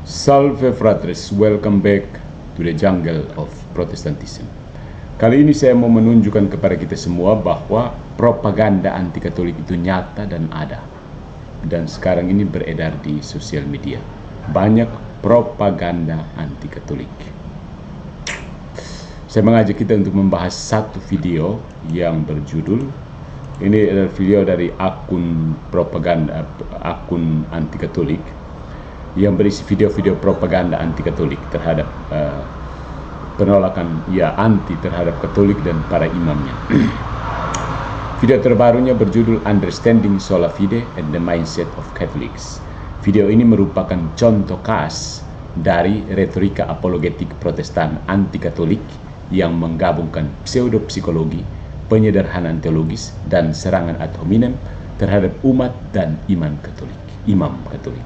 Salve fratres, welcome back to the jungle of Protestantism. Kali ini saya mau menunjukkan kepada kita semua bahwa propaganda anti-Katolik itu nyata dan ada. Dan sekarang ini beredar di sosial media. Banyak propaganda anti-Katolik. Saya mengajak kita untuk membahas satu video yang berjudul, ini adalah video dari akun propaganda, akun anti-Katolik, yang berisi video-video propaganda anti-Katolik terhadap penolakan anti terhadap Katolik dan para imamnya. Video terbarunya berjudul Understanding Sola Fide and the Mindset of Catholics. Video ini merupakan contoh khas dari retorika apologetik Protestan anti-Katolik yang menggabungkan pseudo-psikologi, penyederhanaan teologis, dan serangan ad hominem terhadap umat dan imam Katolik.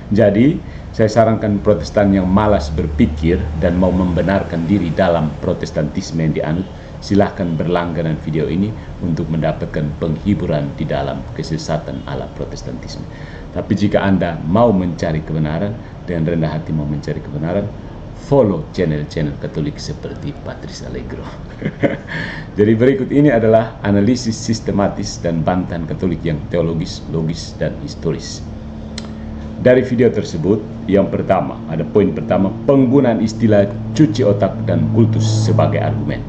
Jadi, saya sarankan Protestan yang malas berpikir dan mau membenarkan diri dalam Protestantisme yang dianut, silahkan berlangganan video ini untuk mendapatkan penghiburan di dalam kesesatan ala Protestantisme. Tapi jika Anda mau mencari kebenaran dan rendah hati mau mencari kebenaran, follow channel-channel Katolik seperti Patrice Allegro. Jadi berikut ini adalah analisis sistematis dan bantahan Katolik yang teologis, logis, dan historis. Dari video tersebut, yang pertama, ada poin pertama, penggunaan istilah cuci otak dan kultus sebagai argumen.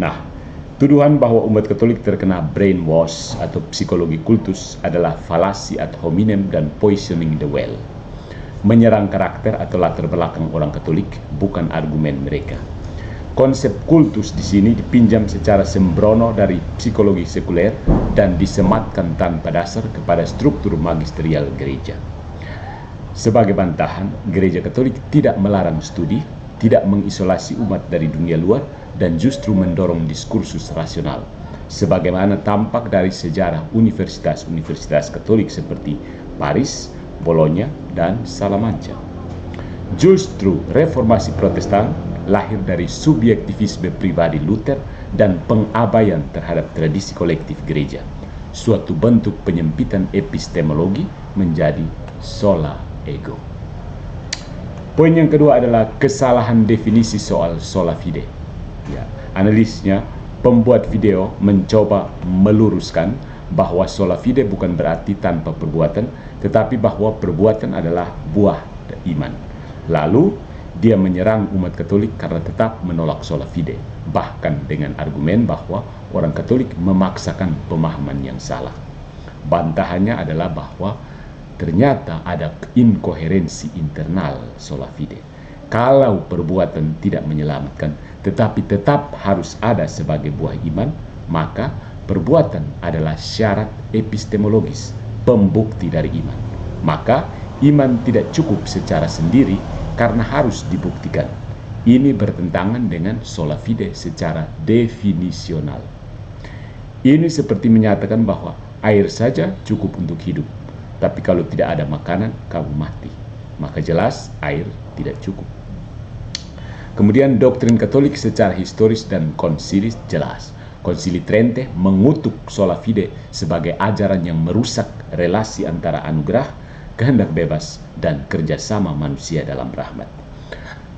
Nah, tuduhan bahwa umat Katolik terkena brainwash atau psikologi kultus adalah falasi ad hominem dan poisoning the well. Menyerang karakter atau latar belakang orang Katolik bukan argumen mereka. Konsep kultus di sini dipinjam secara sembrono dari psikologi sekuler dan disematkan tanpa dasar kepada struktur magisterial gereja. Sebagai bantahan, gereja Katolik tidak melarang studi, tidak mengisolasi umat dari dunia luar, dan justru mendorong diskursus rasional. Sebagaimana tampak dari sejarah universitas-universitas Katolik seperti Paris, Bologna, dan Salamanca. Justru reformasi Protestan lahir dari subjektivisme pribadi Luther dan pengabaian terhadap tradisi kolektif gereja. Suatu bentuk penyempitan epistemologi menjadi sola ego. Poin yang kedua adalah kesalahan definisi soal sola fide. Analisnya, pembuat video mencoba meluruskan bahwa sola fide bukan berarti tanpa perbuatan, tetapi bahwa perbuatan adalah buah iman. Lalu, dia menyerang umat Katolik karena tetap menolak sola fide, bahkan dengan argumen bahwa orang Katolik memaksakan pemahaman yang salah. Bantahannya adalah bahwa ternyata ada inkoherensi internal sola fide. Kalau perbuatan tidak menyelamatkan, tetapi tetap harus ada sebagai buah iman, maka perbuatan adalah syarat epistemologis, pembukti dari iman. Maka iman tidak cukup secara sendiri karena harus dibuktikan. Ini bertentangan dengan sola fide secara definisional. Ini seperti menyatakan bahwa air saja cukup untuk hidup. Tapi kalau tidak ada makanan, kamu mati. Maka jelas air tidak cukup. Kemudian doktrin Katolik secara historis dan konsilis jelas. Konsili Trente mengutuk sola fide sebagai ajaran yang merusak relasi antara anugerah, kehendak bebas, dan kerjasama manusia dalam rahmat.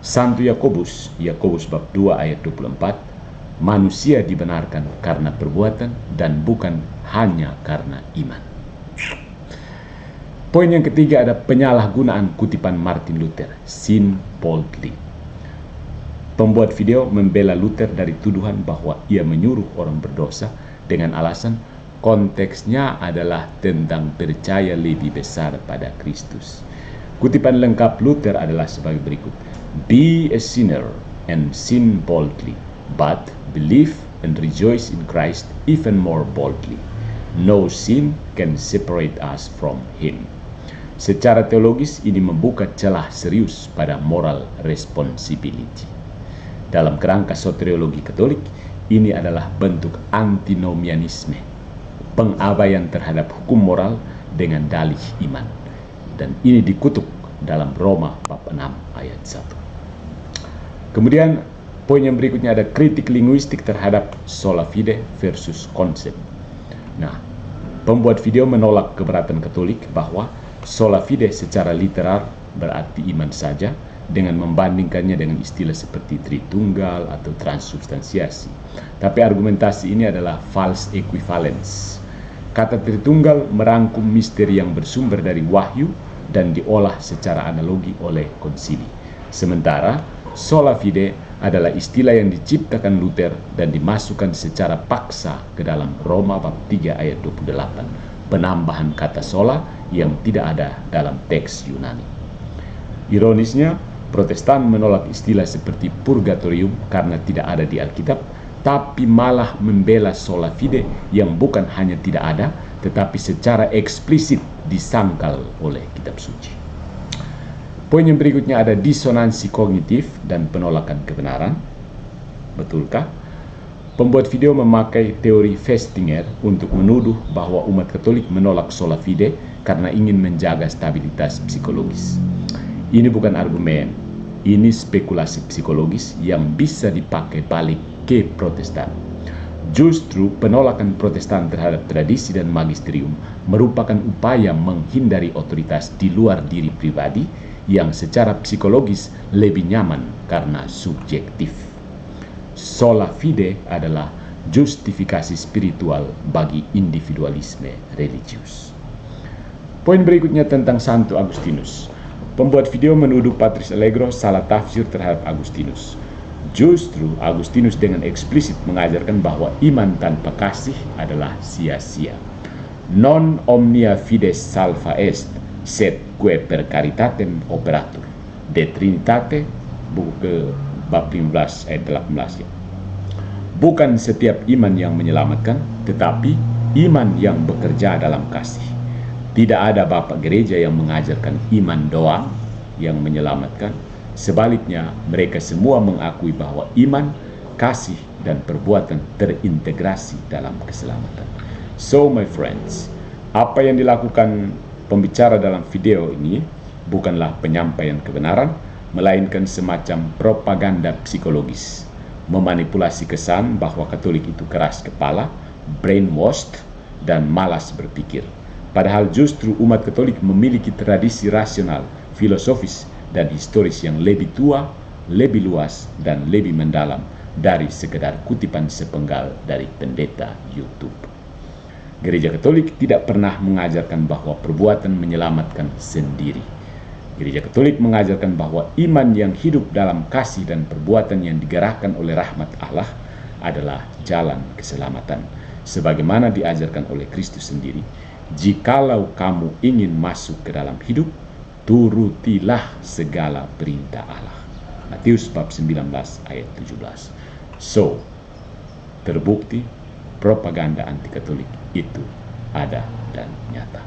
Santo Yakobus bab 2 ayat 24, manusia dibenarkan karena perbuatan dan bukan hanya karena iman. Poin yang ketiga ada penyalahgunaan kutipan Martin Luther, sin boldly. Pembuat video membela Luther dari tuduhan bahwa ia menyuruh orang berdosa dengan alasan konteksnya adalah tentang percaya lebih besar pada Kristus. Kutipan lengkap Luther adalah sebagai berikut: Be a sinner and sin boldly, but believe and rejoice in Christ even more boldly. No sin can separate us from Him. Secara teologis ini membuka celah serius pada moral responsibility. Dalam kerangka soteriologi Katolik, ini adalah bentuk antinomianisme, pengabaian terhadap hukum moral dengan dalih iman. Dan ini dikutuk dalam Roma bab 6 ayat 1. Kemudian poin yang berikutnya ada kritik linguistik terhadap sola fide versus konsep. Nah, pembuat video menolak keberatan Katolik bahwa sola fide secara literal berarti iman saja dengan membandingkannya dengan istilah seperti Tritunggal atau transubstansiasi. Tapi argumentasi ini adalah false equivalence. Kata Tritunggal merangkum misteri yang bersumber dari wahyu dan diolah secara analogi oleh konsili. Sementara sola fide adalah istilah yang diciptakan Luther dan dimasukkan secara paksa ke dalam Roma bab 3 ayat 28, penambahan kata sola yang tidak ada dalam teks Yunani. Ironisnya, Protestan menolak istilah seperti purgatorium karena tidak ada di Alkitab, tapi malah membela sola fide yang bukan hanya tidak ada, tetapi secara eksplisit disangkal oleh kitab suci. Poin yang berikutnya ada disonansi kognitif dan penolakan kebenaran. Betulkah? Pembuat video memakai teori Festinger untuk menuduh bahwa umat Katolik menolak sola fide karena ingin menjaga stabilitas psikologis. Ini bukan argumen, ini spekulasi psikologis yang bisa dipakai balik ke Protestan. Justru penolakan Protestan terhadap tradisi dan magisterium merupakan upaya menghindari otoritas di luar diri pribadi yang secara psikologis lebih nyaman karena subjektif. Sola fide adalah justifikasi spiritual bagi individualisme religius. Poin berikutnya tentang Santo Agustinus. Pembuat video menuduh Patrice Allegro salah tafsir terhadap Agustinus. Justru Agustinus dengan eksplisit mengajarkan bahwa iman tanpa kasih adalah sia-sia. Non omnia fides salva est, sed que per caritatem operatur. De Trinitate, buku ke bab 15 ayat 18 ya. Bukan setiap iman yang menyelamatkan, tetapi iman yang bekerja dalam kasih. Tidak ada bapak gereja yang mengajarkan iman doang yang menyelamatkan. Sebaliknya, mereka semua mengakui bahwa iman, kasih, dan perbuatan terintegrasi dalam keselamatan. So my friends, apa yang dilakukan pembicara dalam video ini bukanlah penyampaian kebenaran, melainkan semacam propaganda psikologis, memanipulasi kesan bahwa Katolik itu keras kepala, brainwashed, dan malas berpikir. Padahal justru umat Katolik memiliki tradisi rasional, filosofis, dan historis yang lebih tua, lebih luas, dan lebih mendalam dari sekedar kutipan sepenggal dari pendeta YouTube. Gereja Katolik tidak pernah mengajarkan bahwa perbuatan menyelamatkan sendiri. Gereja Katolik mengajarkan bahwa iman yang hidup dalam kasih dan perbuatan yang digerakkan oleh rahmat Allah adalah jalan keselamatan. Sebagaimana diajarkan oleh Kristus sendiri, jikalau kamu ingin masuk ke dalam hidup, turutilah segala perintah Allah. Matius bab 19 ayat 17. So, terbukti propaganda anti Katolik itu ada dan nyata.